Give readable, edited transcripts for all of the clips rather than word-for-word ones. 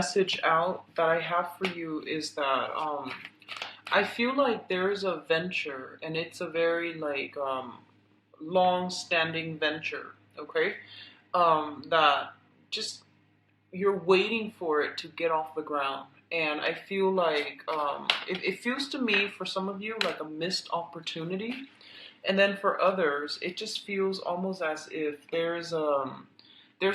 Message out that I have for you is that I feel like there's a venture, and it's a very like long-standing venture, okay? That just you're waiting for it to get off the ground. And I feel like it feels to me for some of you like a missed opportunity. And then for others, it just feels almost as if there's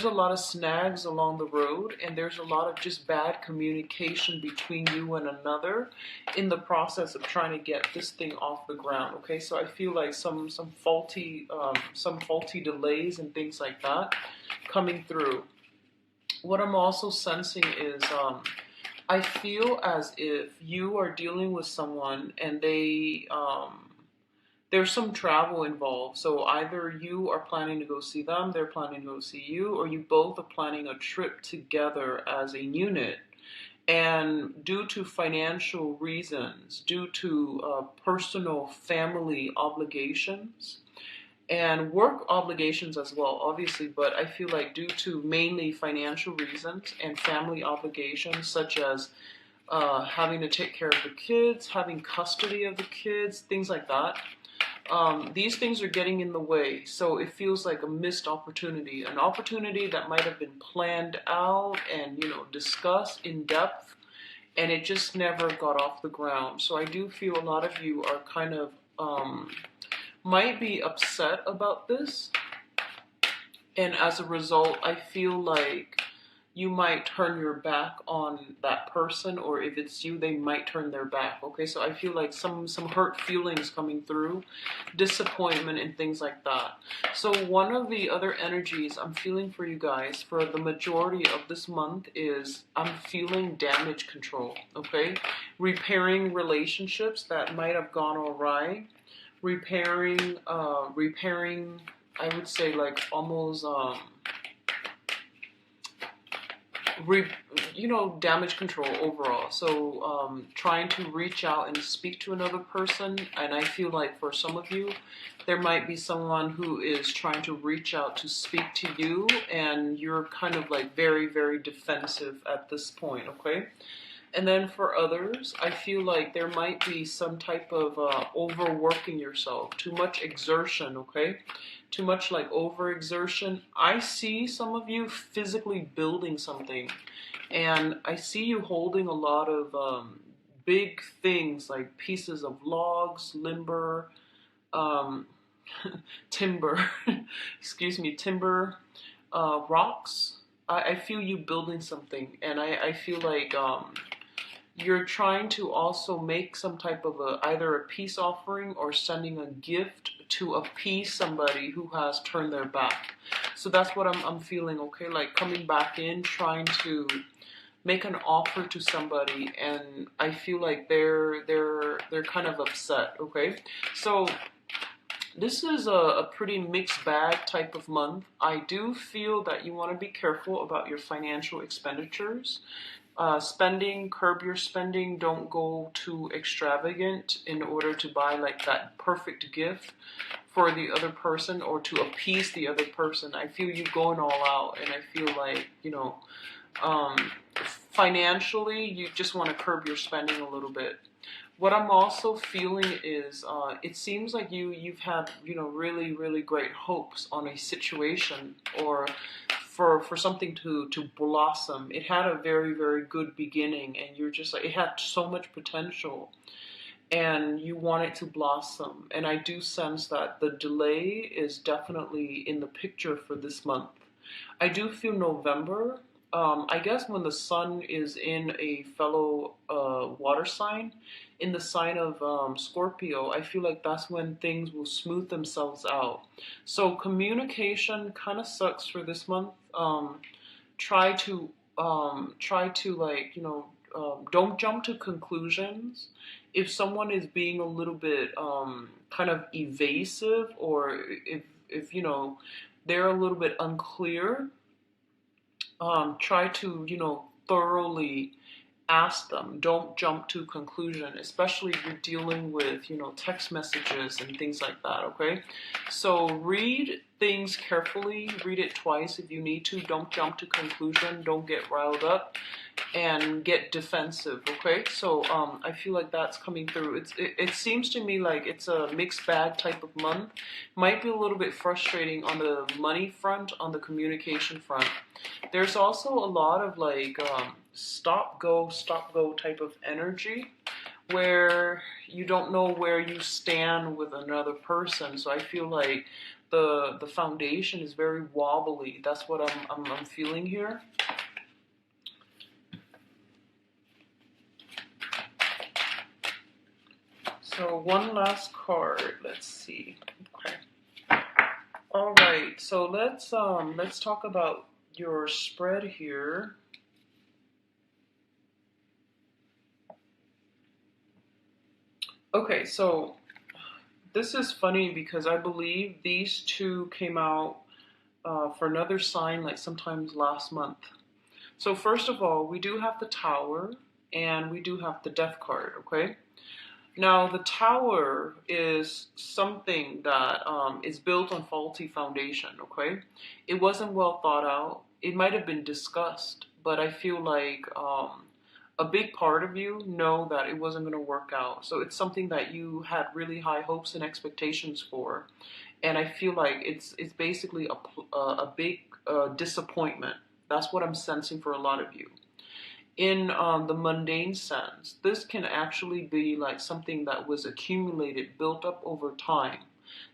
a lot of snags along the road, and there's a lot of just bad communication between you and another in the process of trying to get this thing off the ground. Okay, so I feel like some faulty delays and things like that coming through. What I'm also sensing is I feel as if you are dealing with someone and there's some travel involved. So either you are planning to go see them, they're planning to go see you, or you both are planning a trip together as a unit. And due to financial reasons, due to personal family obligations, and work obligations as well, obviously, but I feel like due to mainly financial reasons and family obligations, such as having to take care of the kids, having custody of the kids, things like that. These things are getting in the way, so it feels like a missed opportunity, an opportunity that might have been planned out and discussed in depth, and it just never got off the ground. So I do feel a lot of you are kind of might be upset about this, and as a result, I feel like you might turn your back on that person, or if it's you, they might turn their back. Okay, so I feel like some hurt feelings coming through, disappointment and things like that. So one of the other energies I'm feeling for you guys for the majority of this month is I'm feeling damage control. Okay, repairing relationships that might have gone awry, repairing I would say like almost damage control overall. So trying to reach out and speak to another person, and I feel like for some of you, there might be someone who is trying to reach out to speak to you, and you're kind of like very, very defensive at this point, okay? And then for others, I feel like there might be some type of overworking yourself, too much exertion, okay? Too much like overexertion. I see some of you physically building something, and I see you holding a lot of big things like pieces of logs, limber, um, timber, excuse me, timber, rocks. I feel you building something, and I feel like you're trying to also make some type of either a peace offering or sending a gift to appease somebody who has turned their back. So that's what I'm feeling, okay? Like coming back in, trying to make an offer to somebody, and I feel like they're kind of upset, okay? So this is a pretty mixed bag type of month. I do feel that you want to be careful about your financial expenditures. Spending, curb your spending. Don't go too extravagant in order to buy like that perfect gift for the other person or to appease the other person. I feel you going all out, and I feel like, um, financially, you just want to curb your spending a little bit. What I'm also feeling is it seems like you've had really, really great hopes on a situation, or for something to blossom. It had a very, very good beginning, and you're just like, it had so much potential, and you want it to blossom. And I do sense that the delay is definitely in the picture for this month. I do feel November. I guess when the sun is in a fellow water sign, in the sign of Scorpio, I feel like that's when things will smooth themselves out. So communication kind of sucks for this month. Try to like don't jump to conclusions. If someone is being a little bit kind of evasive, or if they're a little bit unclear, try to thoroughly ask them. Don't jump to conclusion, especially if you're dealing with text messages and things like that. Okay, so read things carefully. Read it twice if you need to. Don't jump to conclusion. Don't get riled up and get defensive. Okay, so I feel like that's coming through. It seems to me like it's a mixed bag type of month. Might be a little bit frustrating on the money front, on the communication front. There's also a lot of like stop go type of energy where you don't know where you stand with another person. So I feel like the foundation is very wobbly. That's what I'm feeling here. So one last card. Let's see. Okay. All right. So let's talk about your spread here. Okay, so this is funny because I believe these two came out for another sign like sometimes last month. So first of all, we do have the Tower and we do have the Death card, okay? Now, the Tower is something that is built on faulty foundation, okay? It wasn't well thought out. It might have been discussed, but I feel like a big part of you know that it wasn't going to work out. So it's something that you had really high hopes and expectations for. And I feel like it's basically a big disappointment. That's what I'm sensing for a lot of you. In the mundane sense, this can actually be like something that was accumulated, built up over time,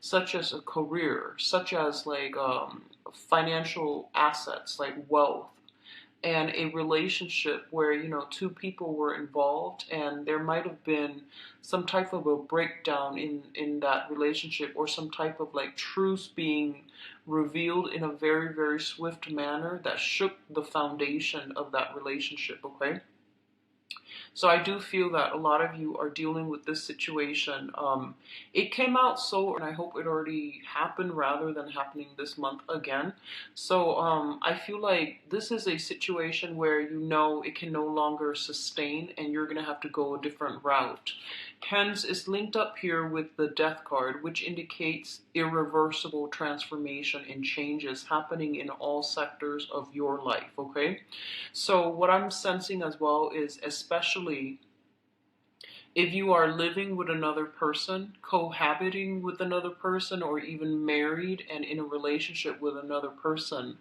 such as a career, such as like financial assets, like wealth, and a relationship where two people were involved and there might have been some type of a breakdown in that relationship, or some type of like truth being revealed in a very, very swift manner that shook the foundation of that relationship. Okay, so I do feel that a lot of you are dealing with this situation. It came out so, and I hope it already happened rather than happening this month again. So I feel like this is a situation where it can no longer sustain and you're going to have to go a different route. Hence, it's linked up here with the Death card, which indicates irreversible transformation and changes happening in all sectors of your life, okay? So what I'm sensing as well is, especially if you are living with another person, cohabiting with another person, or even married and in a relationship with another person,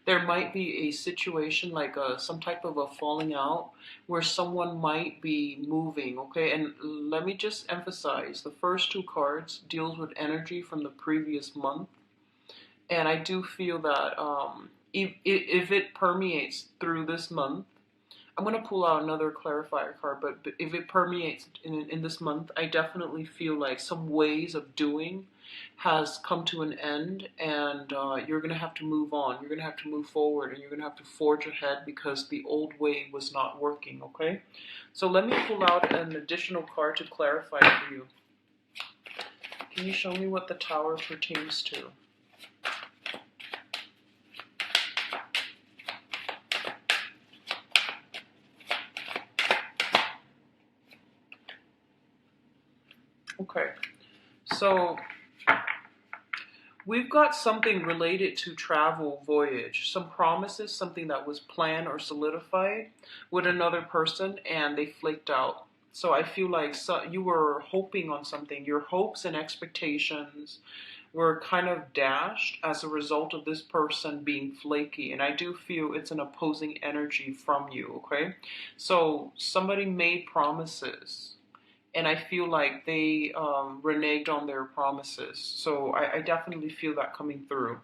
there might be a situation like some type of a falling out where someone might be moving, okay? And let me just emphasize, the first two cards deals with energy from the previous month. And I do feel that if it permeates through this month, I'm going to pull out another clarifier card, but if it permeates in this month, I definitely feel like some ways of doing has come to an end, and you're going to have to move on. You're going to have to move forward, and you're going to have to forge ahead because the old way was not working, okay? So let me pull out an additional card to clarify for you. Can you show me what the Tower pertains to? Okay, so we've got something related to travel, voyage, some promises, something that was planned or solidified with another person and they flaked out. So I feel like you were hoping on something. Your hopes and expectations were kind of dashed as a result of this person being flaky. And I do feel it's an opposing energy from you, okay? So somebody made promises, and I feel like they reneged on their promises. So I definitely feel that coming through.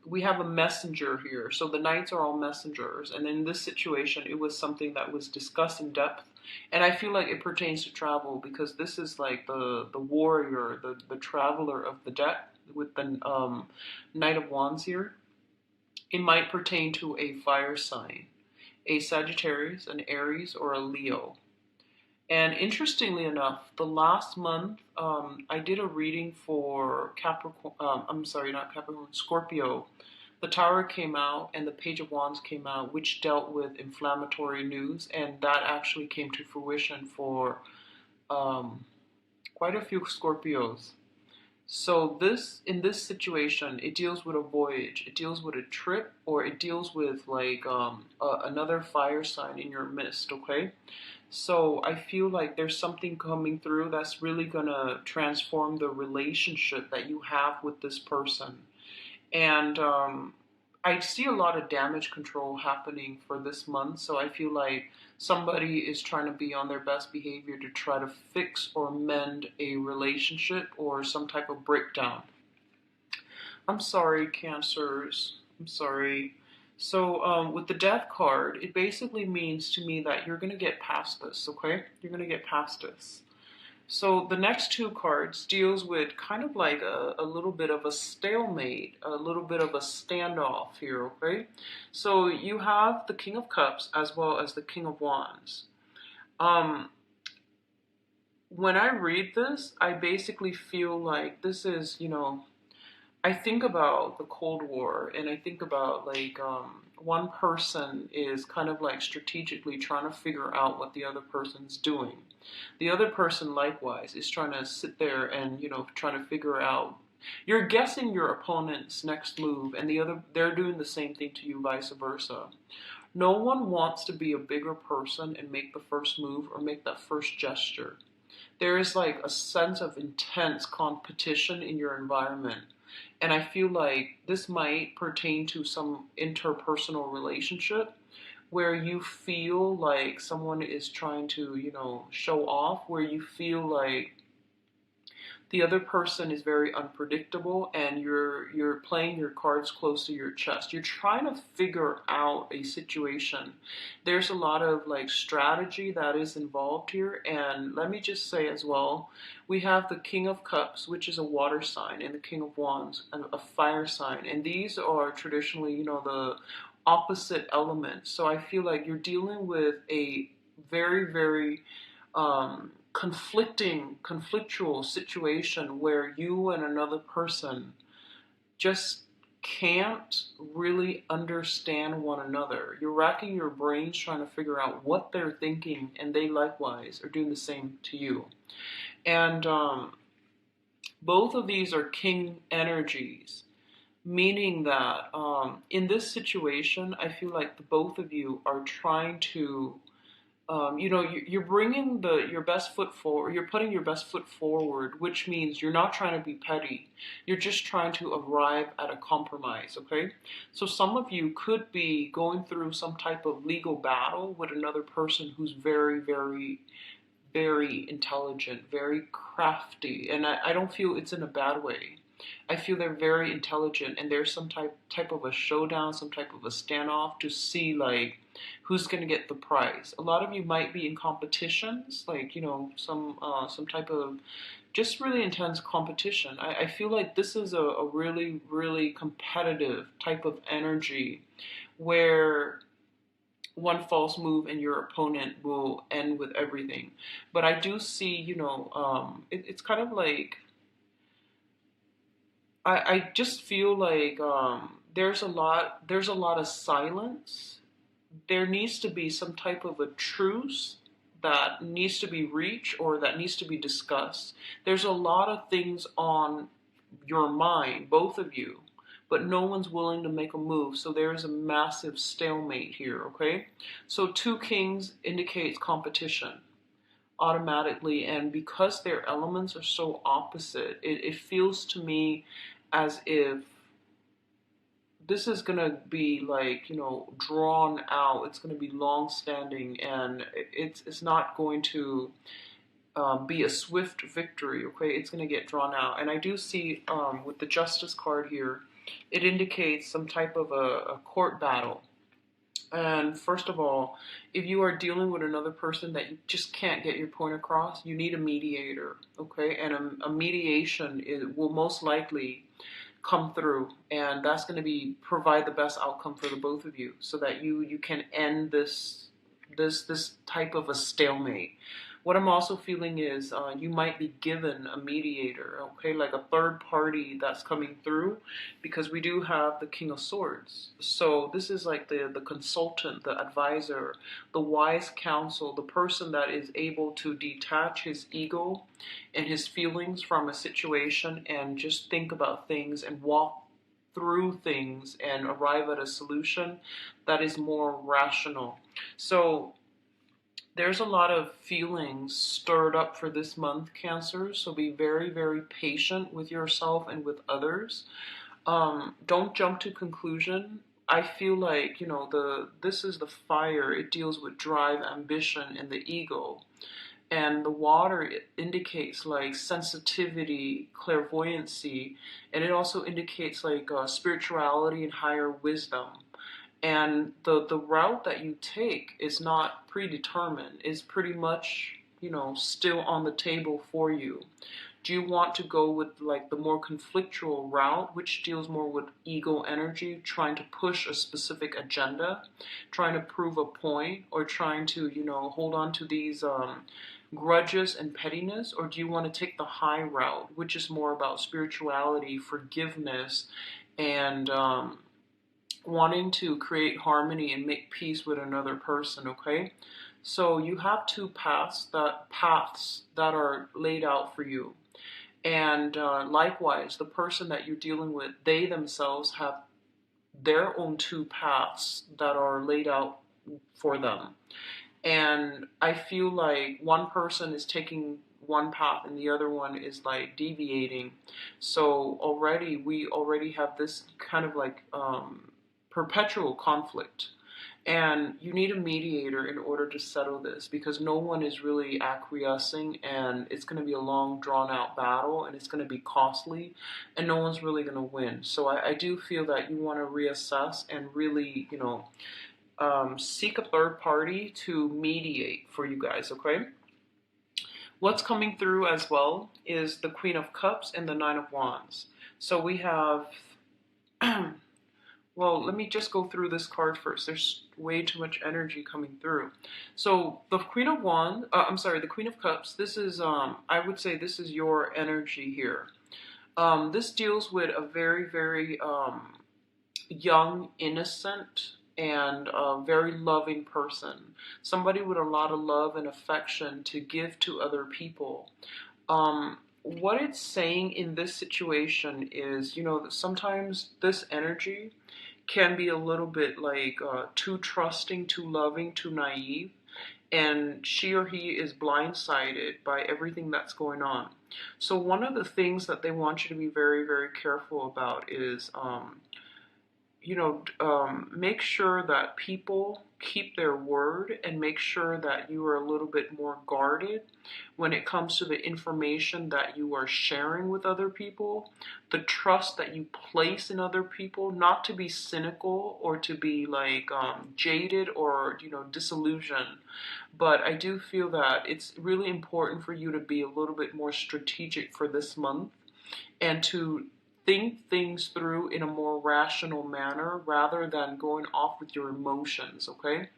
We have a messenger here. So the knights are all messengers. And in this situation, it was something that was discussed in depth. And I feel like it pertains to travel because this is like the warrior, the traveler of the deck with the Knight of Wands here. It might pertain to a fire sign, a Sagittarius, an Aries, or a Leo. And interestingly enough, the last month, I did a reading for Capricorn, I'm sorry, not Capricorn, Scorpio. The Tower came out and the Page of Wands came out, which dealt with inflammatory news. And that actually came to fruition for quite a few Scorpios. So this in this situation, it deals with a voyage, it deals with a trip, or it deals with like another fire sign in your midst. Okay, so I feel like there's something coming through that's really gonna transform the relationship that you have with this person. And I see a lot of damage control happening for this month. So I feel like somebody is trying to be on their best behavior to try to fix or mend a relationship or some type of breakdown. I'm sorry, Cancers. I'm sorry. So, with the death card, it basically means to me that you're going to get past this, okay? You're going to get past this. So the next two cards deals with kind of like a little bit of a stalemate, a little bit of a standoff here, okay? So you have the King of Cups as well as the King of Wands. Um, when I read this, I basically feel like this is, I think about the Cold War and I think about like one person is kind of like strategically trying to figure out what the other person's doing. The other person likewise is trying to sit there and trying to figure out. You're guessing your opponent's next move, and they're doing the same thing to you, vice versa. No one wants to be a bigger person and make the first move or make that first gesture. There is like a sense of intense competition in your environment. And I feel like this might pertain to some interpersonal relationship where you feel like someone is trying to, show off, where you feel like the other person is very unpredictable and you're playing your cards close to your chest. You're trying to figure out a situation. There's a lot of like strategy that is involved here, and let me just say as well, we have the King of Cups, which is a water sign, and the King of Wands, a fire sign, and these are traditionally, the opposite elements. So I feel like you're dealing with a very, very conflictual situation where you and another person just can't really understand one another. You're racking your brains trying to figure out what they're thinking, and they likewise are doing the same to you. And both of these are king energies, meaning that in this situation, I feel like the both of you are trying to you're bringing your best foot forward. You're putting your best foot forward, which means you're not trying to be petty. You're just trying to arrive at a compromise. Okay, so some of you could be going through some type of legal battle with another person who's very, very, very intelligent, very crafty, and I don't feel it's in a bad way. I feel they're very intelligent, and there's some type of a showdown, some type of a standoff to see like who's going to get the prize. A lot of you might be in competitions, like some type of just really intense competition. I feel like this is a really, really competitive type of energy where one false move and your opponent will end with everything. But I do see, it's kind of like I just feel like there's a lot of silence. There needs to be some type of a truce that needs to be reached or that needs to be discussed. There's a lot of things on your mind, both of you, but no one's willing to make a move. So there's a massive stalemate here, okay? So two kings indicates competition automatically, and because their elements are so opposite, it feels to me as if this is going to be like drawn out. It's going to be long standing, and it's not going to be a swift victory. Okay, it's going to get drawn out. And I do see with the Justice card here, it indicates some type of a court battle. And first of all, if you are dealing with another person that you just can't get your point across, you need a mediator, okay? And a mediation will most likely come through, and that's going to be provide the best outcome for the both of you, so that you can end this type of a stalemate. What I'm also feeling is you might be given a mediator, okay, like a third party that's coming through, because we do have the King of Swords. So this is like the consultant, the advisor, the wise counsel, the person that is able to detach his ego and his feelings from a situation and just think about things and walk through things and arrive at a solution that is more rational. So there's a lot of feelings stirred up for this month, Cancer. So be very, very patient with yourself and with others. Don't jump to conclusion. I feel like, this is the fire. It deals with drive, ambition, and the ego. And the water, it indicates like sensitivity, clairvoyancy, and it also indicates like spirituality and higher wisdom. And the route that you take is not predetermined. It's pretty much, still on the table for you. Do you want to go with like the more conflictual route, which deals more with ego energy, trying to push a specific agenda, trying to prove a point, or trying to, hold on to these grudges and pettiness? Or do you want to take the high route, which is more about spirituality, forgiveness, and wanting to create harmony and make peace with another person, okay? So you have two paths that are laid out for you. And likewise, the person that you're dealing with, they themselves have their own two paths that are laid out for them. And I feel like one person is taking one path and the other one is like deviating. So we already have this kind of like perpetual conflict. And you need a mediator in order to settle this, because no one is really acquiescing, and it's going to be a long, drawn out battle, and it's going to be costly, and no one's really going to win. So I do feel that you want to reassess and really, seek a third party to mediate for you guys, okay? What's coming through as well is the Queen of Cups and the Nine of Wands. So we have well, let me just go through this card first. There's way too much energy coming through. So the the Queen of Cups. This is, I would say, this is your energy here. This deals with a very, very young, innocent, and very loving person. Somebody with a lot of love and affection to give to other people. What it's saying in this situation is, that sometimes this energy can be a little bit like too trusting, too loving, too naive, and she or he is blindsided by everything that's going on. So one of the things that they want you to be very, very careful about is make sure that people keep their word, and make sure that you are a little bit more guarded when it comes to the information that you are sharing with other people, the trust that you place in other people, not to be cynical or to be like jaded or, disillusioned. But I do feel that it's really important for you to be a little bit more strategic for this month, and to think things through in a more rational manner rather than going off with your emotions, okay?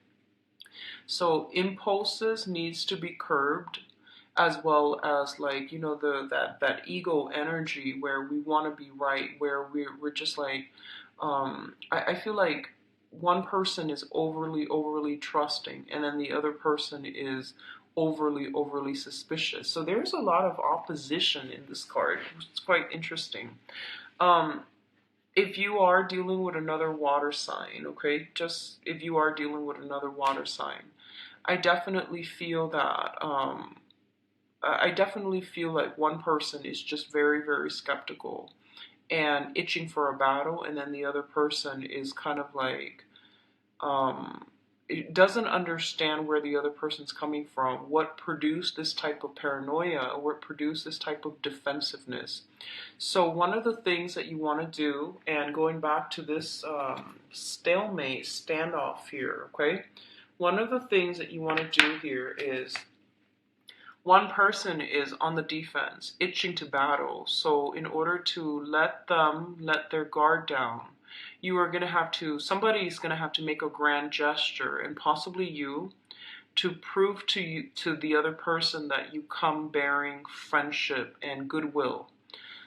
So impulses needs to be curbed, as well as like, that ego energy where we want to be right, where we're just like I feel like one person is overly trusting, and then the other person is overly suspicious. So there's a lot of opposition in this card. It's quite interesting. Um, if you are dealing with another water sign, okay, just if you are dealing with another water sign, I definitely feel that, I definitely feel like one person is just very, very skeptical and itching for a battle, and then the other person is kind of like, it doesn't understand where the other person's coming from, what produced this type of paranoia, or what produced this type of defensiveness. So one of the things that you want to do, and going back to this stalemate standoff here, okay, one of the things that you want to do here is, one person is on the defense, itching to battle. So in order to let them let their guard down, somebody's going to have to make a grand gesture, and possibly you, to prove to you, to the other person, that you come bearing friendship and goodwill.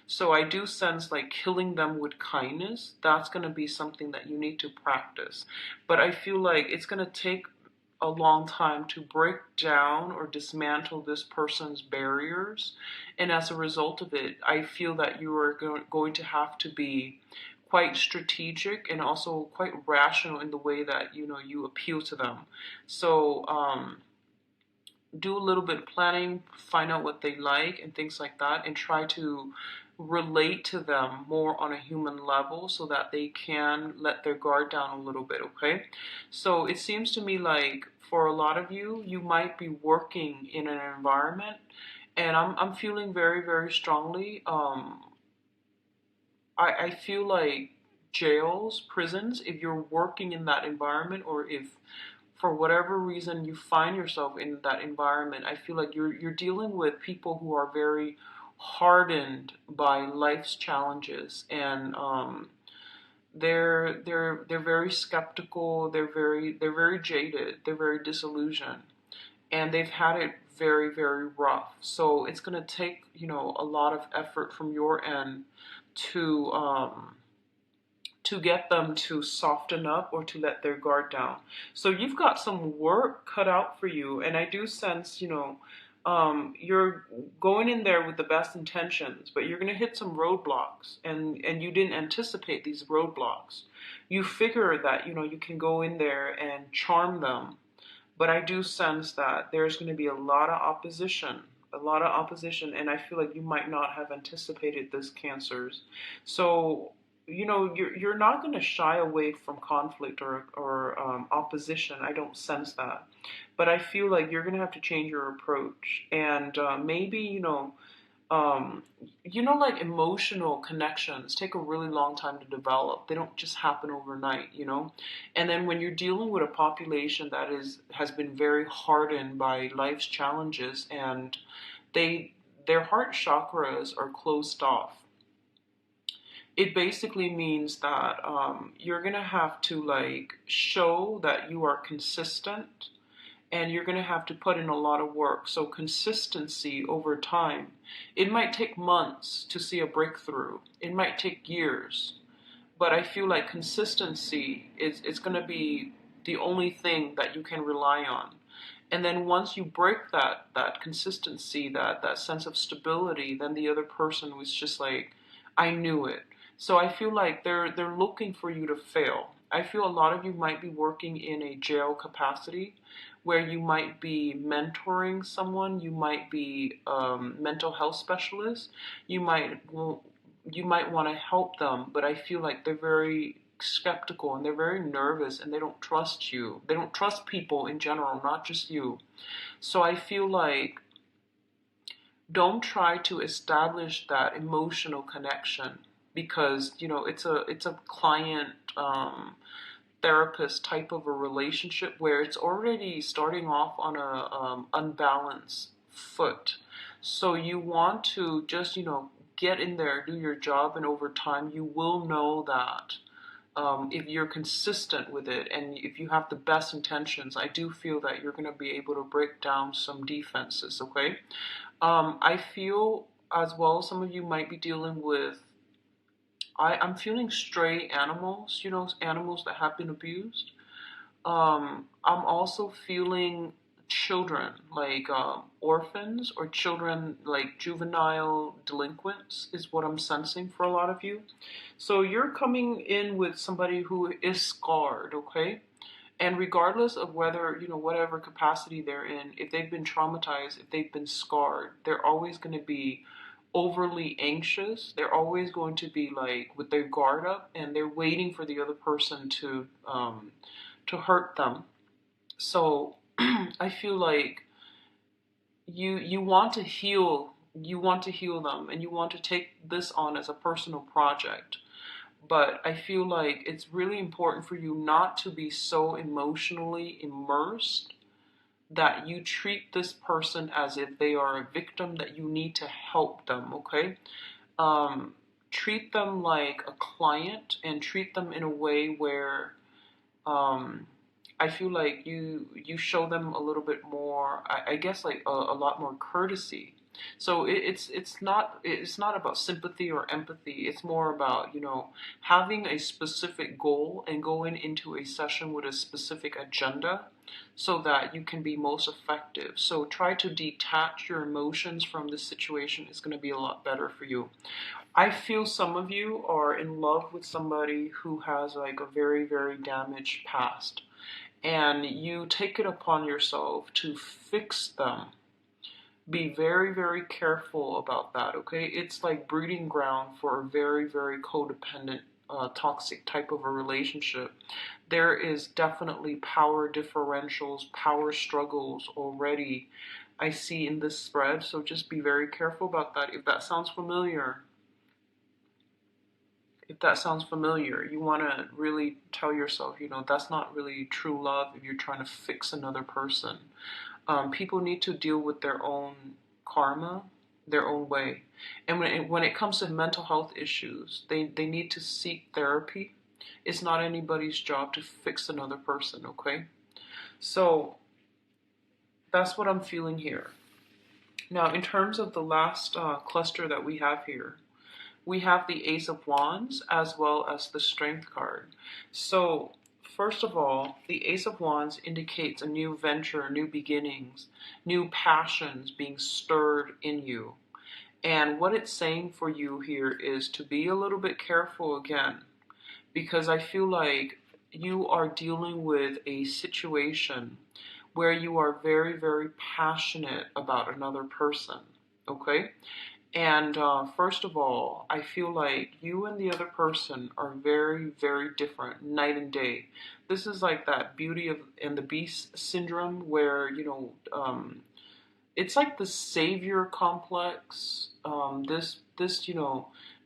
So I do sense like killing them with kindness, that's going to be something that you need to practice. But I feel like it's going to take a long time to break down or dismantle this person's barriers. And as a result of it, I feel that you are going to have to be quite strategic and also quite rational in the way that you appeal to them. So do a little bit of planning, find out what they like and things like that, and try to relate to them more on a human level so that they can let their guard down a little bit, okay? So it seems to me like for a lot of you, you might be working in an environment, and I'm feeling very, very strongly. I feel like jails, prisons, if you're working in that environment, or if for whatever reason you find yourself in that environment, I feel like you're dealing with people who are very hardened by life's challenges, and they're very skeptical. They're very jaded. They're very disillusioned, and they've had it very, very rough. So it's gonna take a lot of effort from your end to get them to soften up or to let their guard down. So you've got some work cut out for you, and I do sense, you're going in there with the best intentions, but you're going to hit some roadblocks, and you didn't anticipate these roadblocks. You figure that, you can go in there and charm them, but I do sense that there's going to be a lot of opposition, and I feel like you might not have anticipated this, Cancers. So you're not going to shy away from conflict or opposition. I don't sense that, but I feel like you're going to have to change your approach, and maybe like emotional connections take a really long time to develop. They don't just happen overnight. And then when you're dealing with a population that has been very hardened by life's challenges, and their heart chakras are closed off, it basically means that you're gonna have to like show that you are consistent, and you're gonna have to put in a lot of work. So consistency over time. It might take months to see a breakthrough. It might take years, but I feel like consistency is gonna be the only thing that you can rely on. And then once you break that consistency, that sense of stability, then the other person was just like, I knew it. So I feel like they're looking for you to fail. I feel a lot of you might be working in a jail capacity where you might be mentoring someone, you might be mental health specialist, you might want to help them, but I feel like they're very skeptical and they're very nervous and they don't trust you. They don't trust people in general, not just you. So I feel like don't try to establish that emotional connection, because it's a client therapist type of a relationship where it's already starting off on a unbalanced foot. So you want to just get in there, do your job, and over time you will know that if you're consistent with it and if you have the best intentions, I do feel that you're going to be able to break down some defenses, okay? I feel as well some of you might be dealing with, I'm feeling stray animals, animals that have been abused. I'm also feeling children, like orphans, or children like juvenile delinquents is what I'm sensing for a lot of you. So you're coming in with somebody who is scarred, okay? And regardless of whether, whatever capacity they're in, if they've been traumatized, if they've been scarred, they're always going to be overly anxious. They're always going to be like with their guard up, and they're waiting for the other person to hurt them. So I feel like you want to heal. You want to heal them, and you want to take this on as a personal project. But I feel like it's really important for you not to be so emotionally immersed that you treat this person as if they are a victim that you need to help them, okay? Treat them like a client, and treat them in a way where I feel like you show them a little bit more, I guess like a lot more courtesy. So it's not about sympathy or empathy. It's more about, having a specific goal and going into a session with a specific agenda so that you can be most effective. So try to detach your emotions from this situation. It's going to be a lot better for you. I feel some of you are in love with somebody who has like a very, very damaged past, and you take it upon yourself to fix them. Be very, very careful about that, okay? It's like breeding ground for a very, very codependent, toxic type of a relationship. There is definitely power differentials, power struggles already I see in this spread, so just be very careful about that. If that sounds familiar, you want to really tell yourself, that's not really true love if you're trying to fix another person. People need to deal with their own karma their own way. And when it comes to mental health issues, they need to seek therapy. It's not anybody's job to fix another person, okay? So that's what I'm feeling here. Now, in terms of the last cluster that we have here, we have the Ace of Wands as well as the Strength card. So, first of all, the Ace of Wands indicates a new venture, new beginnings, new passions being stirred in you. And what it's saying for you here is to be a little bit careful again, because I feel like you are dealing with a situation where you are very, very passionate about another person, okay? And first of all, I feel like you and the other person are very, very different, night and day. This is like that Beauty of and the Beast syndrome, where it's like the savior complex. This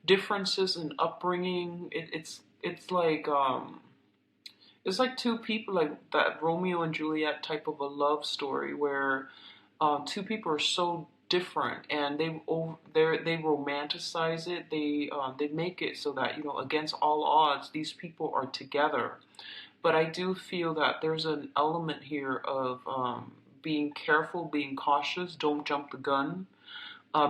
differences in upbringing. It's like two people, like that Romeo and Juliet type of a love story where two people are so different, and they romanticize it. They make it so that against all odds these people are together. But I do feel that there's an element here of being careful, being cautious, don't jump the gun,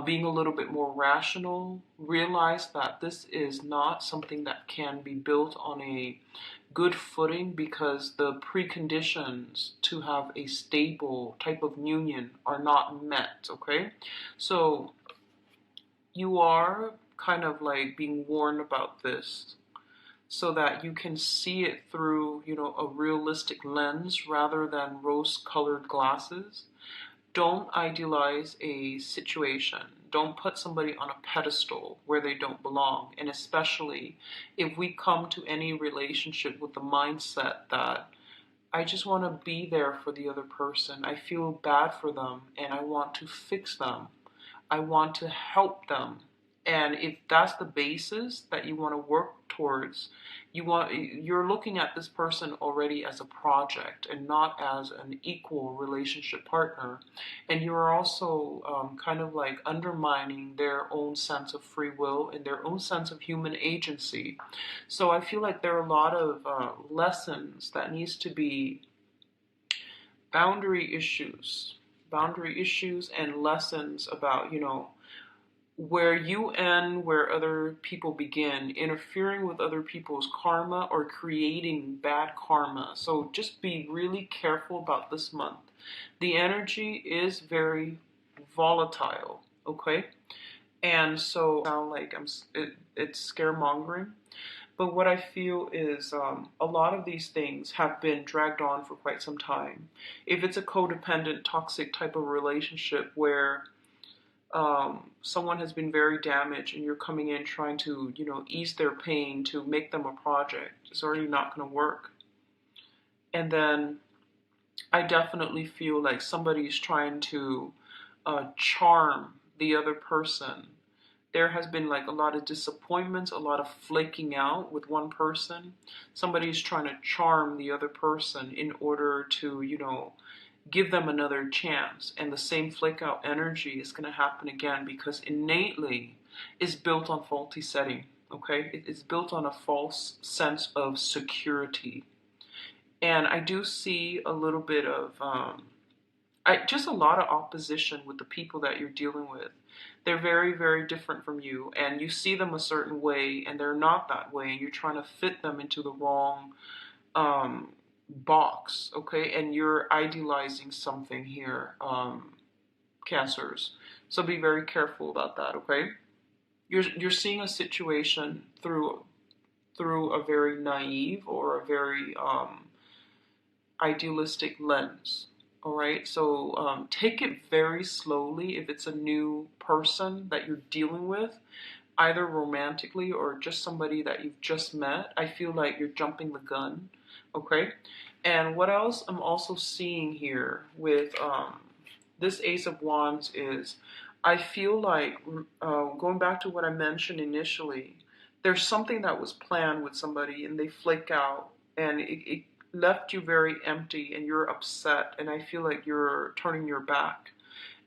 being a little bit more rational. Realize that this is not something that can be built on a good footing, because the preconditions to have a stable type of union are not met, okay? So you are kind of like being warned about this so that you can see it through, a realistic lens rather than rose-colored glasses. Don't idealize a situation. Don't put somebody on a pedestal where they don't belong. And especially if we come to any relationship with the mindset that I just want to be there for the other person. I feel bad for them and I want to fix them. I want to help them. And if that's the basis that you want to work towards, you're looking at this person already as a project and not as an equal relationship partner. And you're also kind of like undermining their own sense of free will and their own sense of human agency. So I feel like there are a lot of lessons that needs to be boundary issues, and lessons about, where you end, where other people begin, interfering with other people's karma or creating bad karma. So just be really careful about this month. The energy is very volatile, okay? And so sound like it's scaremongering. But what I feel is a lot of these things have been dragged on for quite some time. If it's a codependent, toxic type of relationship where someone has been very damaged and you're coming in trying to, ease their pain, to make them a project, it's already not going to work. And then I definitely feel like somebody's trying to charm the other person. There has been like a lot of disappointments, a lot of flaking out with one person. Somebody's trying to charm the other person in order to, give them another chance. And the same flake out energy is going to happen again, because innately is built on faulty setting, okay? It's built on a false sense of security. And I do see a little bit of just a lot of opposition with the people that you're dealing with. They're very, very different from you, and you see them a certain way, and they're not that way, and you're trying to fit them into the wrong um, box, okay? And you're idealizing something here, Cancers. So be very careful about that, okay? You're seeing a situation through a very naive or a very idealistic lens. All right, so take it very slowly if it's a new person that you're dealing with, either romantically or just somebody that you've just met. I feel like you're jumping the gun. Okay, and what else I'm also seeing here with this Ace of Wands is I feel like going back to what I mentioned initially, there's something that was planned with somebody and they flake out, and it left you very empty and you're upset, and I feel like you're turning your back,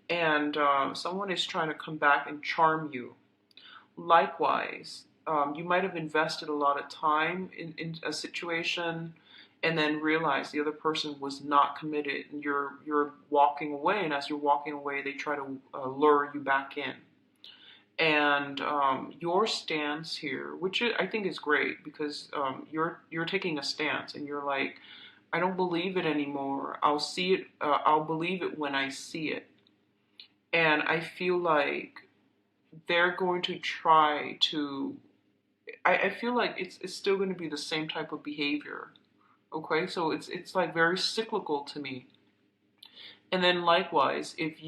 and someone is trying to come back and charm you. Likewise, you might have invested a lot of time in a situation and then realize the other person was not committed, and you're walking away, and as you're walking away they try to lure you back in. And your stance here, which I think is great, because you're taking a stance and you're like, I don't believe it anymore. I'll see it. I'll believe it when I see it. And I feel like they're going to try to. I feel like it's still going to be the same type of behavior. Okay, so it's like very cyclical to me. And then likewise, if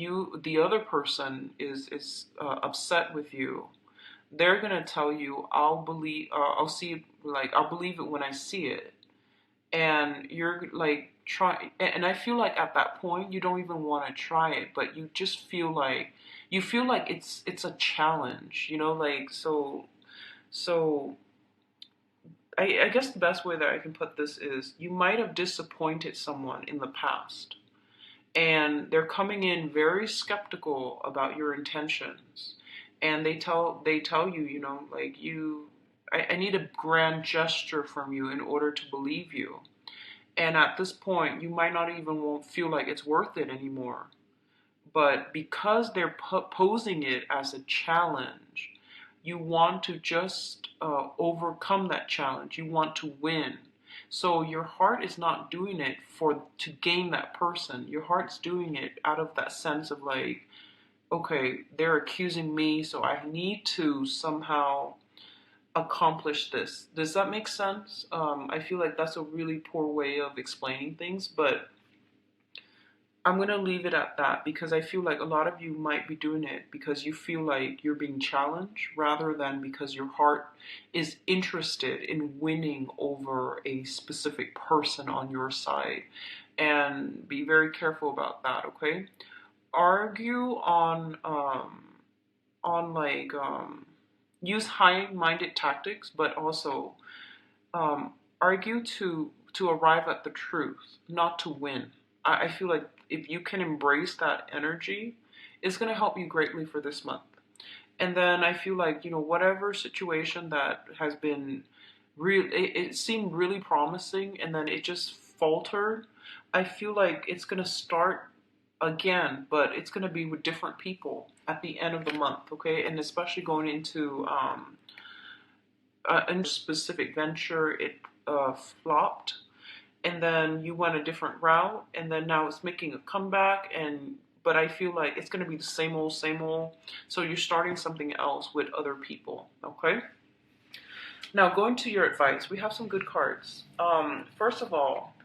the other person is upset with you, they're gonna tell you, I'll see it, like I'll believe it when I see it, and you're like try, and I feel like at that point you don't even want to try it, but you just feel like it's a challenge, like so. I guess the best way that I can put this is you might have disappointed someone in the past, and they're coming in very skeptical about your intentions, and they tell you, like I need a grand gesture from you in order to believe you. And at this point you might not even won't feel like it's worth it anymore, but because they're posing it as a challenge, you want to just overcome that challenge. You want to win. So your heart is not doing it to gain that person. Your heart's doing it out of that sense of like, okay, they're accusing me, so I need to somehow accomplish this. Does that make sense? I feel like that's a really poor way of explaining things, but I'm going to leave it at that, because I feel like a lot of you might be doing it because you feel like you're being challenged rather than because your heart is interested in winning over a specific person on your side. And be very careful about that, okay? Argue on like use high-minded tactics, but also argue to arrive at the truth, not to win. I feel like if you can embrace that energy, it's going to help you greatly for this month. And then I feel like, whatever situation that has been real, it seemed really promising and then it just faltered. I feel like it's going to start again, but it's going to be with different people at the end of the month, okay? And especially going into a specific venture, it flopped, and then you went a different route, and then now it's making a comeback, but I feel like it's going to be the same old, same old. So you're starting something else with other people, okay? Now, going to your advice, we have some good cards. First of all,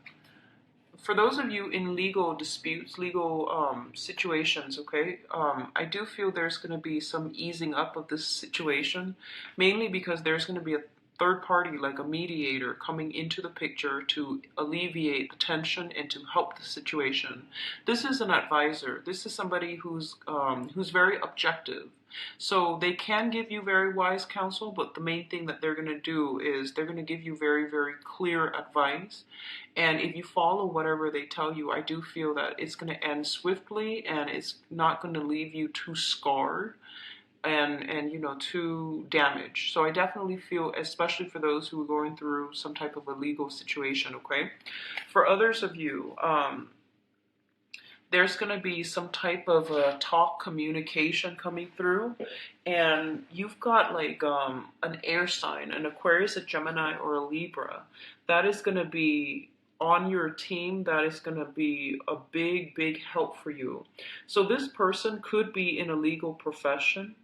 for those of you in legal disputes, legal situations, okay, I do feel there's going to be some easing up of this situation, mainly because there's going to be a third party, like a mediator, coming into the picture to alleviate the tension and to help the situation. This is an advisor. This is somebody who's very objective. So they can give you very wise counsel, but the main thing that they're going to do is they're going to give you very, very clear advice. And if you follow whatever they tell you, I do feel that it's going to end swiftly and it's not going to leave you too scarred. and to damage. So I definitely feel, especially for those who are going through some type of a legal situation, okay? For others of you, there's going to be some type of talk communication coming through, and you've got like an air sign, an Aquarius, a Gemini, or a Libra. That is going to be on your team. That is going to be a big help for you. So this person could be in a legal profession.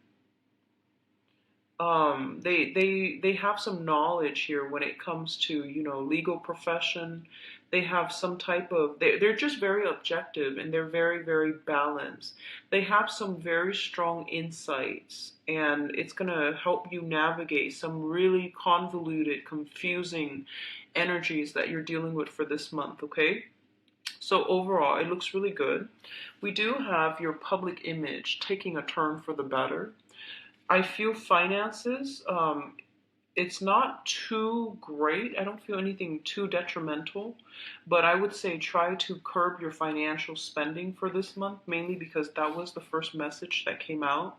They have some knowledge here when it comes to legal profession. They have some type of they're just very objective, and they're very balanced. They have some very strong insights, and it's going to help you navigate some really convoluted, confusing energies that you're dealing with for this month, okay? So overall, it looks really good. We do have your public image taking a turn for the better. I feel finances, it's not too great. I don't feel anything too detrimental, but I would say try to curb your financial spending for this month, mainly because that was the first message that came out.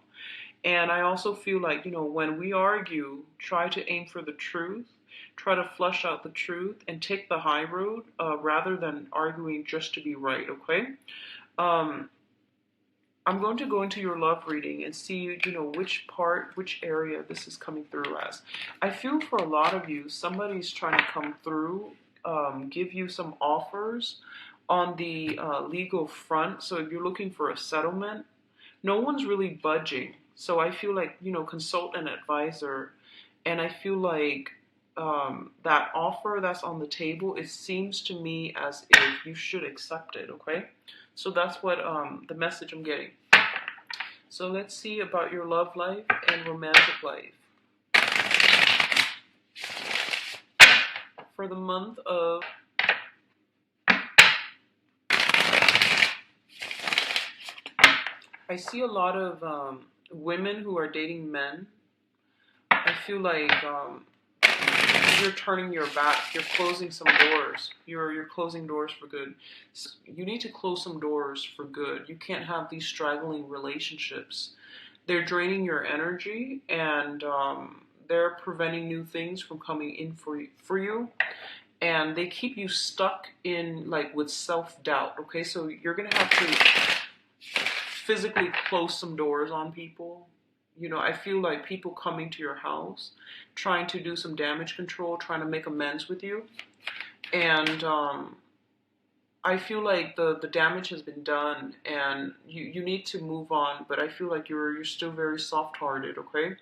And I also feel like, when we argue, try to aim for the truth, try to flush out the truth, and take the high road rather than arguing just to be right, okay? Um, I'm going to go into your love reading and see, which area this is coming through as. I feel for a lot of you, somebody's trying to come through, give you some offers on the legal front. So if you're looking for a settlement, no one's really budging. So I feel like, consult an advisor. And I feel like that offer that's on the table, it seems to me as if you should accept it, okay? So that's what the message I'm getting. So let's see about your love life and romantic life. For the month of I see a lot of women who are dating men. I feel like you're turning your back. You're closing some doors. You're closing doors for good. So you need to close some doors for good. You can't have these straggling relationships. They're draining your energy, and they're preventing new things from coming in for you. And they keep you stuck in with self-doubt. Okay, so you're gonna have to physically close some doors on people. I feel like people coming to your house, trying to do some damage control, trying to make amends with you. And I feel like the damage has been done, and you need to move on, but I feel like you're still very soft-hearted, okay?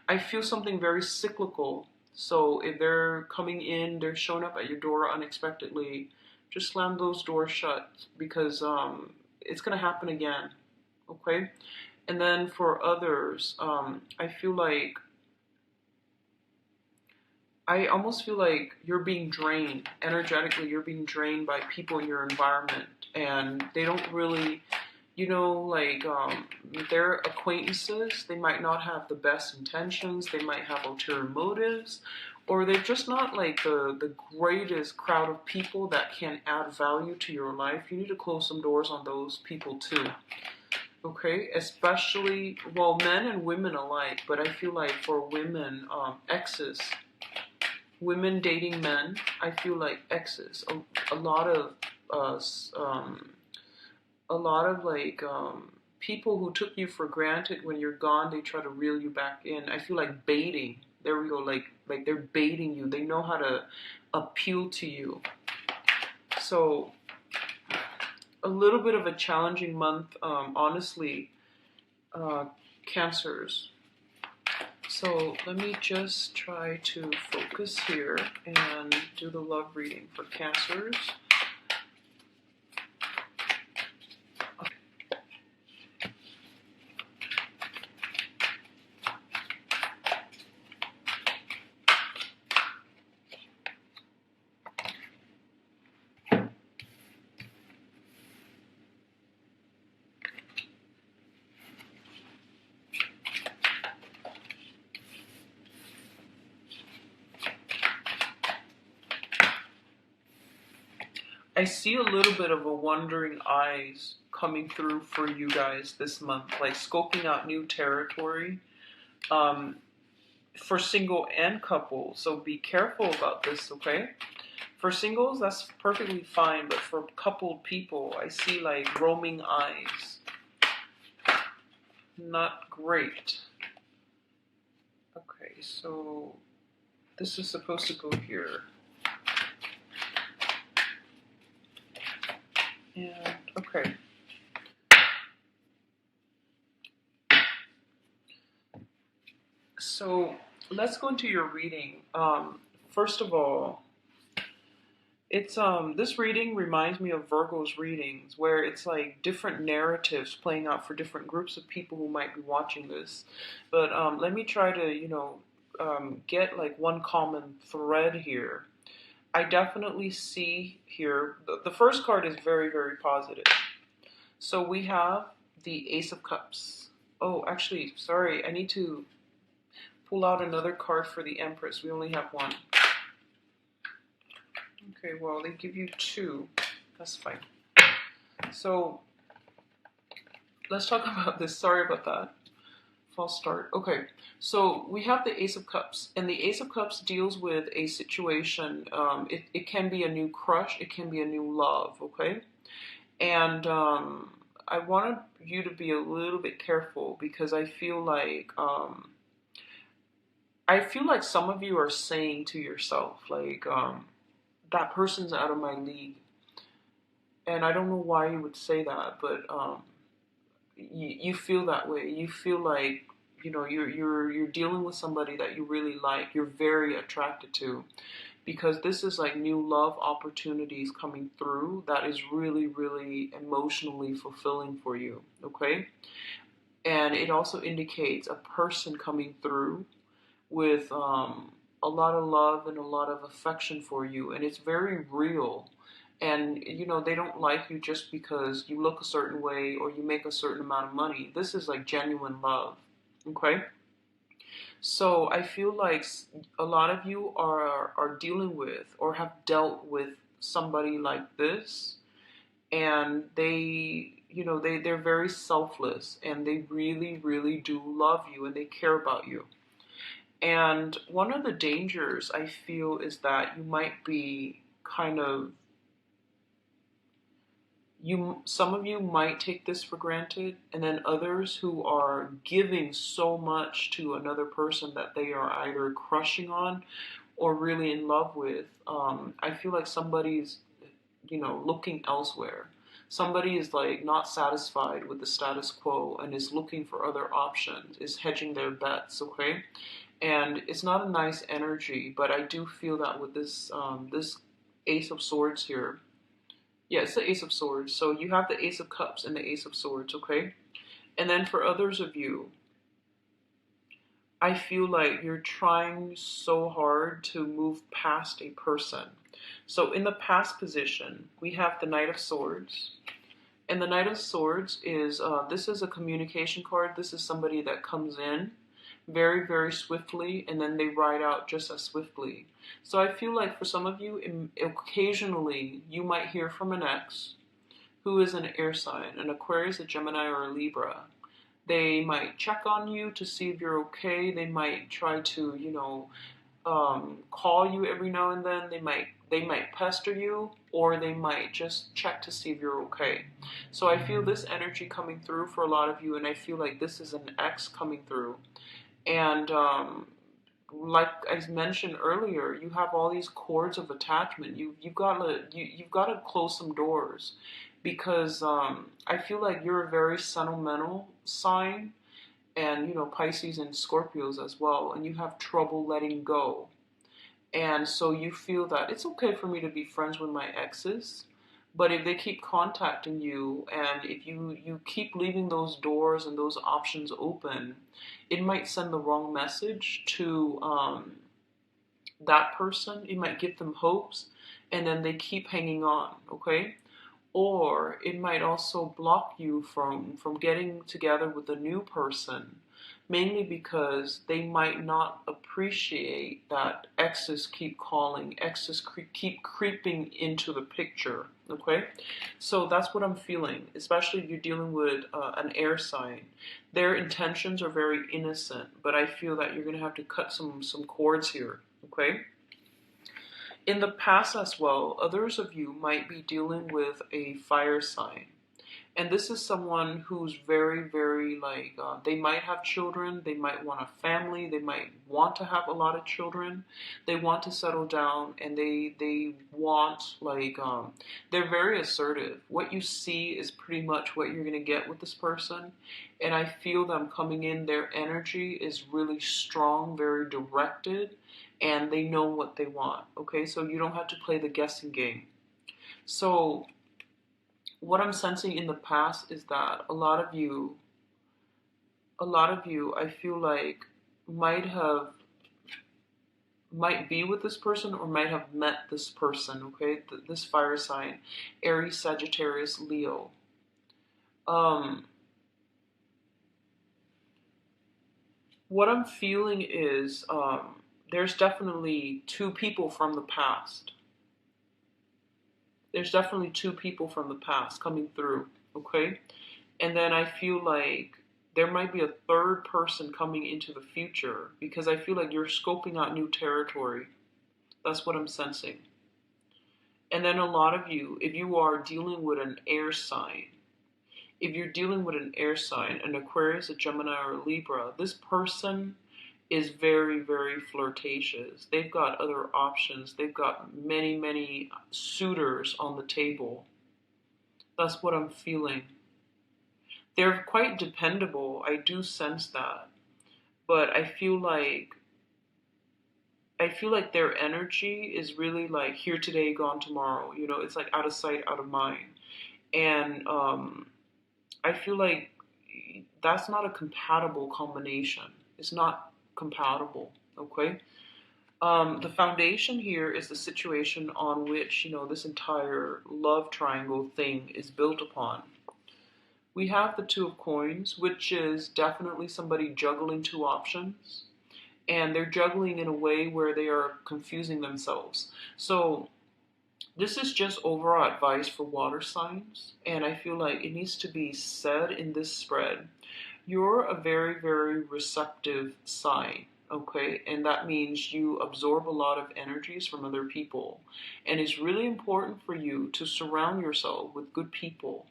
I feel something very cyclical. So if they're coming in, they're showing up at your door unexpectedly, just slam those doors shut, because it's going to happen again, okay? And then for others, I almost feel like you're being drained energetically. You're being drained by people in your environment, and they don't really, their acquaintances. They might not have the best intentions. They might have ulterior motives, or they're just not like the greatest crowd of people that can add value to your life. You need to close some doors on those people too. Okay, especially, men and women alike, but I feel like for women, exes, women dating men, I feel like exes, a lot of people who took you for granted when you're gone, they try to reel you back in. I feel like baiting. There we go, like they're baiting you. They know how to appeal to you. So a little bit of a challenging month, honestly, Cancers. So let me just try to focus here and do the love reading for Cancers. I see a little bit of a wandering eyes coming through for you guys this month, like scoping out new territory. Um, for single and couple, so be careful about this, okay? For singles, that's perfectly fine, but for coupled people, I see like roaming eyes. Not great. Okay, so this is supposed to go here. And, okay. So let's go into your reading. First of all, it's this reading reminds me of Virgo's readings, where it's like different narratives playing out for different groups of people who might be watching this. But let me try to, get like one common thread here. I definitely see here, the first card is very, very positive. So we have the Ace of Cups. Oh, actually, sorry, I need to pull out another card for the Empress. We only have one. Okay, well, they give you two. That's fine. So, let's talk about this. Sorry about that. False start. Okay, so we have the Ace of Cups. And the Ace of Cups deals with a situation. It can be a new crush. It can be a new love, okay? And I wanted you to be a little bit careful because I feel like some of you are saying to yourself, like, that person's out of my league. And I don't know why you would say that, but you feel that way. You feel like, you're dealing with somebody that you really like, you're very attracted to, because this is like new love opportunities coming through that is really, really emotionally fulfilling for you, okay? And it also indicates a person coming through with a lot of love and a lot of affection for you, and it's very real. And they don't like you just because you look a certain way or you make a certain amount of money. This is like genuine love, okay? So I feel like a lot of you are dealing with or have dealt with somebody like this, and they're very selfless, and they really, really do love you, and they care about you. And one of the dangers I feel is that you might be kind of, some of you might take this for granted, and then others who are giving so much to another person that they are either crushing on or really in love with. I feel like somebody's, looking elsewhere. Somebody is like not satisfied with the status quo and is looking for other options, is hedging their bets, okay? And it's not a nice energy, but I do feel that with this Ace of Swords here. Yeah, it's the Ace of Swords. So you have the Ace of Cups and the Ace of Swords, okay? And then for others of you, I feel like you're trying so hard to move past a person. So in the past position, we have the Knight of Swords. And the Knight of Swords is, this is a communication card. This is somebody that comes in very, very swiftly, and then they ride out just as swiftly. So I feel like for some of you, occasionally, you might hear from an ex who is an air sign, an Aquarius, a Gemini, or a Libra. They might check on you to see if you're okay. They might try to, call you every now and then. They might pester you, or they might just check to see if you're okay. So I feel this energy coming through for a lot of you, and I feel like this is an ex coming through. And like I mentioned earlier, you have all these cords of attachment. You've got to close some doors, because I feel like you're a very sentimental sign, and Pisces and Scorpios as well, and you have trouble letting go. And so you feel that it's okay for me to be friends with my exes, but if they keep contacting you, and if you keep leaving those doors and those options open, it might send the wrong message to that person. It might give them hopes, and then they keep hanging on, okay? or it might also block you from getting together with a new person, mainly because they might not appreciate that exes keep calling, exes keep creeping into the picture. Okay, so that's what I'm feeling, especially if you're dealing with an air sign. Their intentions are very innocent, but I feel that you're going to have to cut some cords here. Okay, in the past as well, others of you might be dealing with a fire sign. And this is someone who's very, very like, they might have children, they might want a family, they might want to have a lot of children, they want to settle down, and they want, like, they're very assertive. What you see is pretty much what you're going to get with this person. And I feel them coming in, their energy is really strong, very directed, and they know what they want. Okay, so you don't have to play the guessing game. So what I'm sensing in the past is that a lot of you, I feel like might have might be with this person or might have met this person. Okay, this fire sign, Aries, Sagittarius, Leo. Um, what I'm feeling is there's definitely two people from the past. There's definitely two people from the past coming through. Okay, and then I feel like there might be a third person coming into the future because I feel like you're scoping out new territory. That's what I'm sensing. And then a lot of you, if you are dealing with an air sign, if you're dealing with an air sign, an Aquarius, a Gemini, or a Libra, this person is very, very flirtatious. They've got other options. They've got many, many suitors on the table. That's what I'm feeling. They're quite dependable. I do sense that. But I feel like their energy is really like here today, gone tomorrow. It's like out of sight, out of mind. And I feel like that's not a compatible combination. It's not compatible. Okay. The foundation here is the situation on which this entire love triangle thing is built upon. We have the Two of Coins, which is definitely somebody juggling two options. And they're juggling in a way where they are confusing themselves. So this is just overall advice for water signs. And I feel like it needs to be said in this spread. You're a very, very receptive sign. Okay, and that means you absorb a lot of energies from other people. And it's really important for you to surround yourself with good people.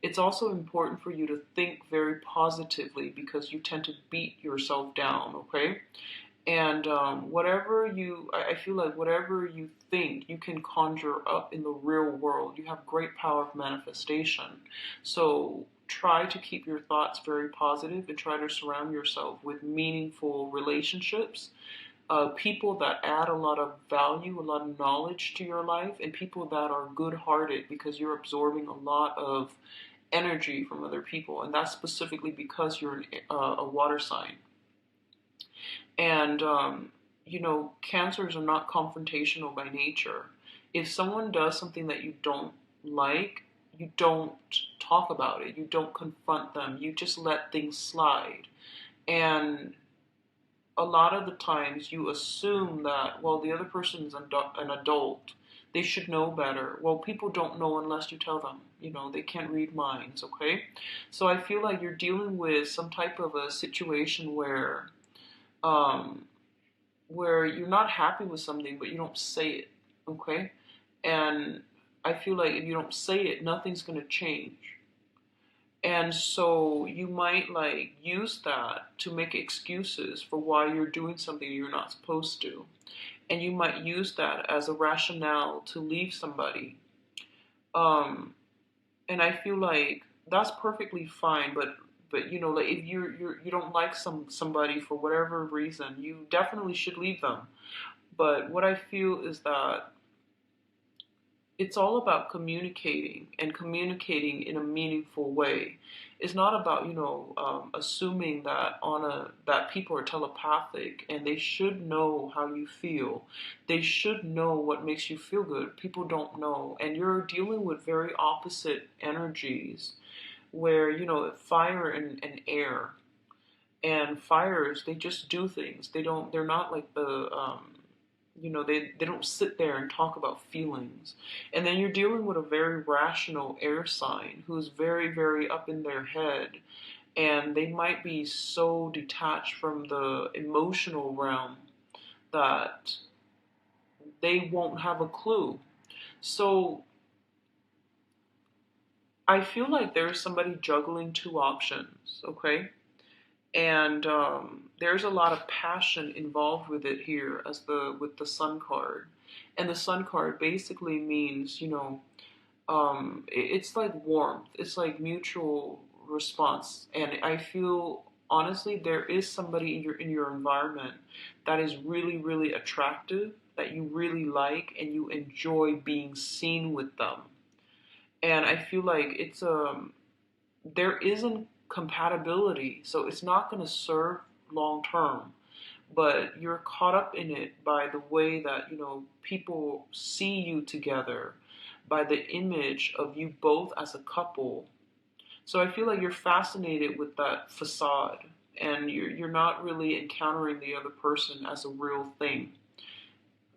It's also important for you to think very positively because you tend to beat yourself down, okay? And I feel like whatever you think, you can conjure up in the real world. You have great power of manifestation. So try to keep your thoughts very positive and try to surround yourself with meaningful relationships, people that add a lot of value, a lot of knowledge to your life, and people that are good-hearted because you're absorbing a lot of energy from other people, and that's specifically because you're a water sign. And cancers are not confrontational by nature. If someone does something that you don't like, you don't talk about it, you don't confront them, you just let things slide. And a lot of the times you assume that, well, the other person is an adult, they should know better. Well, people don't know unless you tell them. They can't read minds, okay? So I feel like you're dealing with some type of a situation um, where you're not happy with something, but you don't say it, okay? And I feel like if you don't say it, nothing's going to change. And so you might like use that to make excuses for why you're doing something you're not supposed to. And you might use that as a rationale to leave somebody. Um, and I feel like that's perfectly fine, but like if you don't like somebody for whatever reason, you definitely should leave them. But what I feel is that it's all about communicating and communicating in a meaningful way. It's not about, assuming that that people are telepathic and they should know how you feel. They should know what makes you feel good. People don't know, and you're dealing with very opposite energies, where fire and air. And fires, they just do things. They're not like they don't sit there and talk about feelings. And then you're dealing with a very rational air sign who's very, very up in their head. And they might be so detached from the emotional realm that they won't have a clue. So I feel like there's somebody juggling two options, okay? And there's a lot of passion involved with it here, as the with the Sun card. And the Sun card basically means, it's like warmth. It's like mutual response. And I feel honestly there is somebody in your environment that is really, really attractive, that you really like, and you enjoy being seen with them. And I feel like there isn't compatibility, so it's not going to serve long term. But you're caught up in it by the way that people see you together, by the image of you both as a couple. So I feel like you're fascinated with that facade, and you're not really encountering the other person as a real thing.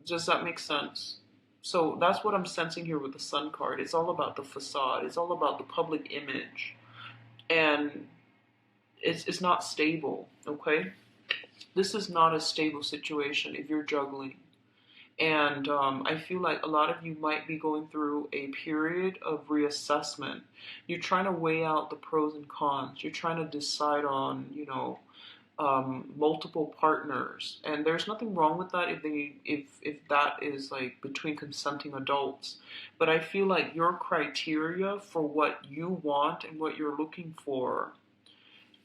Does that make sense? So that's what I'm sensing here with the Sun card. It's all about the facade. It's all about the public image, and it's not stable. Okay, this is not a stable situation if you're juggling. And I feel like a lot of you might be going through a period of reassessment. You're trying to weigh out the pros and cons. You're trying to decide on, multiple partners. And there's nothing wrong with that if that is like between consenting adults. But I feel like your criteria for what you want and what you're looking for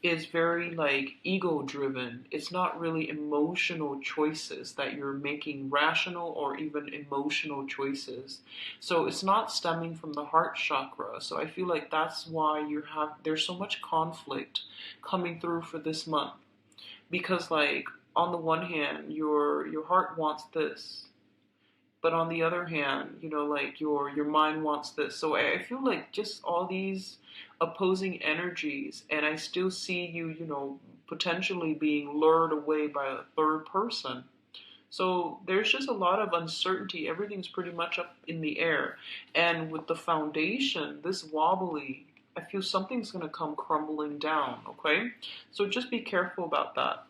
is very like ego driven. It's not really emotional choices that you're making, rational or even emotional choices. So it's not stemming from the heart chakra. So I feel like that's why there's so much conflict coming through for this month. Because like on the one hand, your heart wants this, but on the other hand, like your mind wants this. So I feel like just all these opposing energies, and I still see you, potentially being lured away by a third person. So there's just a lot of uncertainty. Everything's pretty much up in the air. And with the foundation, this wobbly, I feel something's going to come crumbling down, okay? So just be careful about that.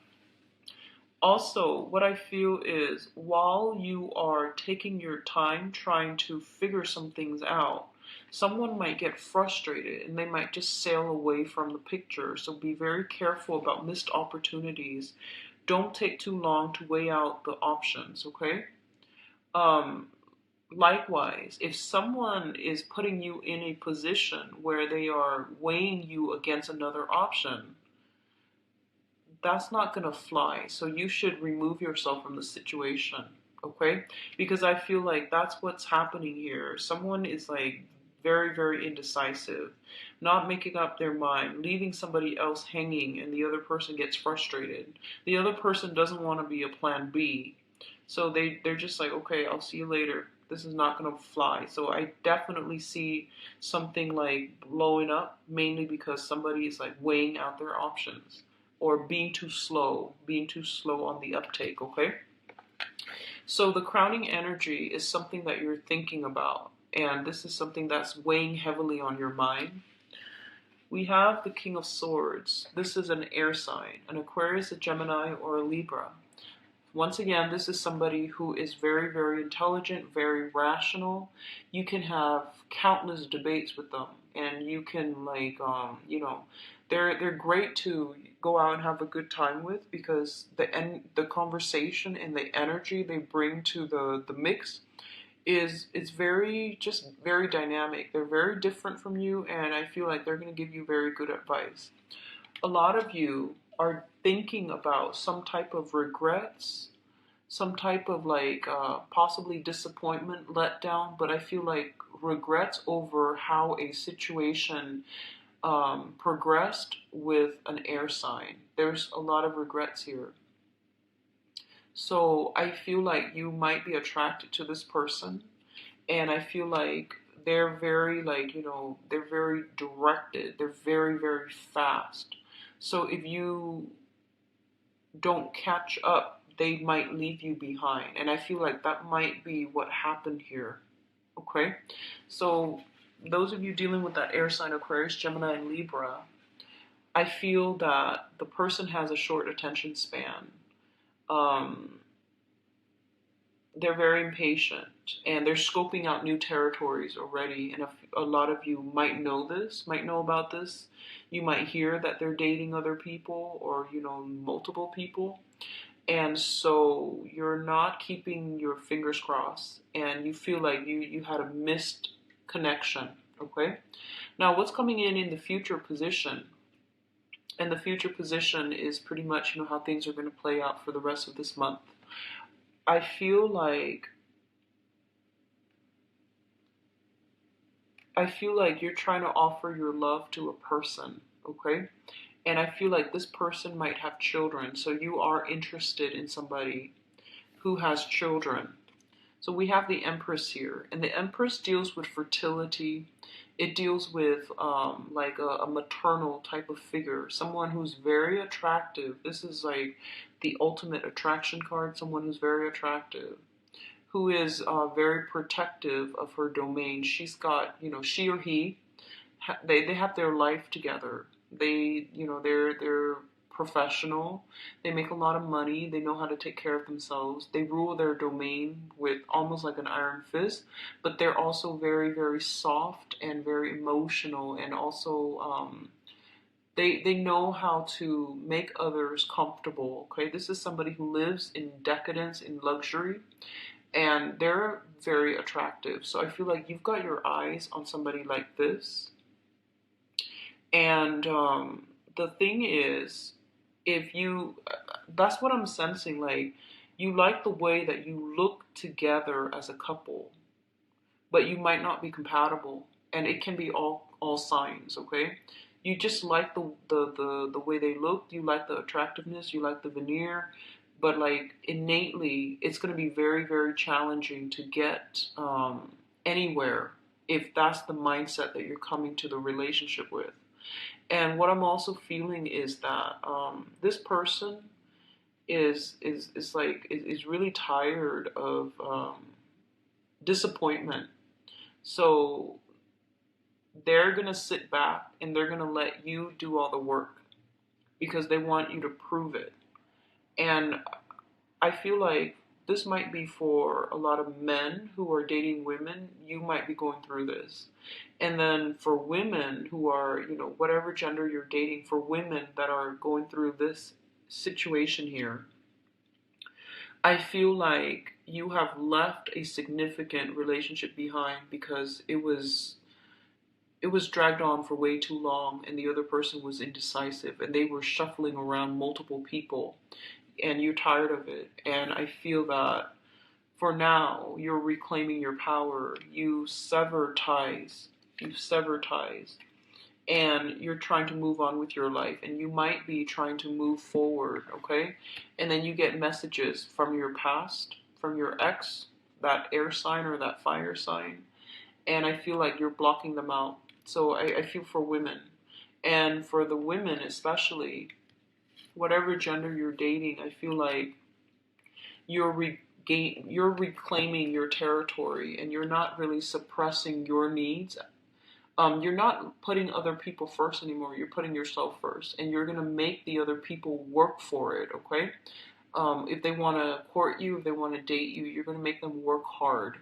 Also, what I feel is while you are taking your time trying to figure some things out, someone might get frustrated and they might just sail away from the picture. So be very careful about missed opportunities. Don't take too long to weigh out the options, okay? Um, Likewise, if someone is putting you in a position where they are weighing you against another option, that's not going to fly. So you should remove yourself from the situation, okay? Because I feel like that's what's happening here. Someone is like very, very indecisive, not making up their mind, leaving somebody else hanging, and the other person gets frustrated. The other person doesn't want to be a plan B. So they're just like, okay, I'll see you later. This is not going to fly. So I definitely see something like blowing up, mainly because somebody is like weighing out their options or being too slow on the uptake, okay? So the crowning energy is something that you're thinking about, and this is something that's weighing heavily on your mind. We have the King of Swords. This is an air sign, an Aquarius, a Gemini, or a Libra. Once again, this is somebody who is very, very intelligent, very rational. You can have countless debates with them, and you can like, they're great to go out and have a good time with, because the conversation and the energy they bring to the mix is very, just very dynamic. They're very different from you, and I feel like they're going to give you very good advice. A lot of you are thinking about some type of regrets some type of like possibly disappointment, letdown, but I feel like regrets over how a situation progressed with an air sign. There's a lot of regrets here. So I feel like you might be attracted to this person, and I feel like they're very like, they're very directed. They're very, very fast. So if you don't catch up, they might leave you behind. And I feel like that might be what happened here. Okay? So those of you dealing with that air sign Aquarius, Gemini, and Libra, I feel that the person has a short attention span. Um, they're very impatient, and they're scoping out new territories already. And a lot of you might know this, might know about this. You might hear that they're dating other people, or multiple people. And so you're not keeping your fingers crossed, and you feel like you had a missed connection. Okay? Now, what's coming in the future position? And the future position is pretty much, how things are going to play out for the rest of this month. I feel like you're trying to offer your love to a person, okay? And I feel like this person might have children, so you are interested in somebody who has children. So we have the Empress here, and the Empress deals with fertility. It deals with like a maternal type of figure, someone who's very attractive. This is like the ultimate attraction card, someone who's very attractive, who is very protective of her domain. She's got, she or he, they have their life together. They're professional. They make a lot of money. They know how to take care of themselves. They rule their domain with almost like an iron fist, but they're also very, very soft and very emotional, and also they know how to make others comfortable. Okay, this is somebody who lives in decadence, in luxury, and they're very attractive. So I feel like you've got your eyes on somebody like this. And the thing is, if you, that's what I'm sensing, like, you like the way that you look together as a couple, but you might not be compatible. And it can be all signs, okay? You just like the way they look, you like the attractiveness, you like the veneer, but like innately, it's going to be very, very challenging to get anywhere if that's the mindset that you're coming to the relationship with. And what I'm also feeling is that this person is really tired of disappointment. So they're gonna sit back and they're gonna let you do all the work because they want you to prove it. And I feel like this might be for a lot of men who are dating women. You might be going through this. And then for women who are, whatever gender you're dating, for women that are going through this situation here, I feel like you have left a significant relationship behind because it was dragged on for way too long, and the other person was indecisive, and they were shuffling around multiple people, and you're tired of it. And I feel that for now, you're reclaiming your power. You sever ties. You sever ties. And you're trying to move on with your life. And you might be trying to move forward, okay? And then you get messages from your past, from your ex, that air sign or that fire sign. And I feel like you're blocking them out. So I feel for women. And for the women especially, whatever gender you're dating, I feel like you're reclaiming your territory, and you're not really suppressing your needs. You're not putting other people first anymore. You're putting yourself first, and you're gonna make the other people work for it. Okay? If they want to court you, if they want to date you, you're gonna make them work hard.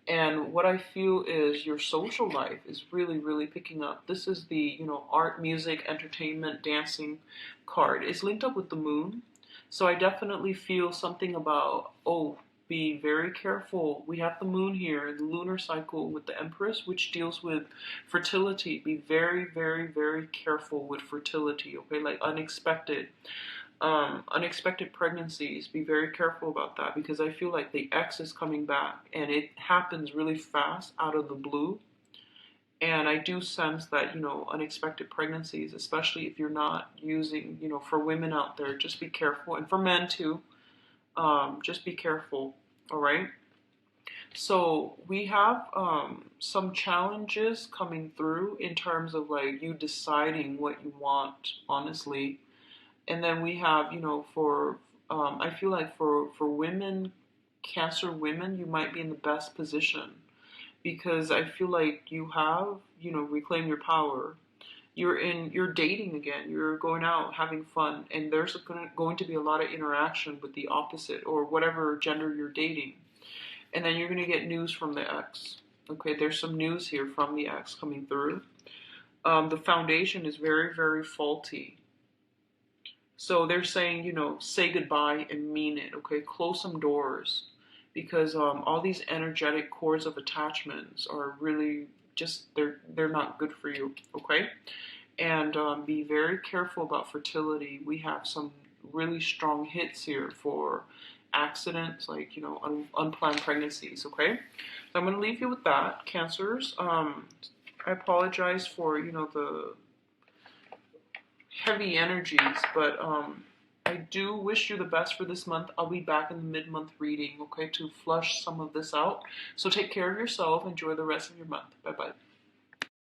And what I feel is your social life is really, really picking up. This is the, art, music, entertainment, dancing card. It's linked up with the moon. So I definitely feel something about, oh, be very careful. We have the moon here, the lunar cycle with the Empress, which deals with fertility. Be very, very, very careful with fertility, okay? Like unexpected. Unexpected pregnancies, be very careful about that because I feel like the X is coming back and it happens really fast out of the blue. And I do sense that, unexpected pregnancies, especially if you're not using, for women out there, just be careful. And for men too, just be careful. All right. So we have some challenges coming through in terms of like you deciding what you want, honestly. And then we have, for I feel like for women, Cancer women, you might be in the best position because I feel like you have, reclaim your power. You're dating again. You're going out having fun, and there's going to be a lot of interaction with the opposite or whatever gender you're dating. And then you're going to get news from the ex. Okay, there's some news here from the ex coming through. The foundation is very, very faulty. So they're saying, say goodbye and mean it. Okay, close some doors because all these energetic cords of attachments are really just they're not good for you. Okay, and be very careful about fertility. We have some really strong hits here for accidents, like unplanned pregnancies. Okay, so I'm going to leave you with that, Cancers. I apologize for the heavy energies, but I do wish you the best for this month. I'll be back in the mid-month reading, okay, to flush some of this out. So take care of yourself. Enjoy the rest of your month. Bye-bye.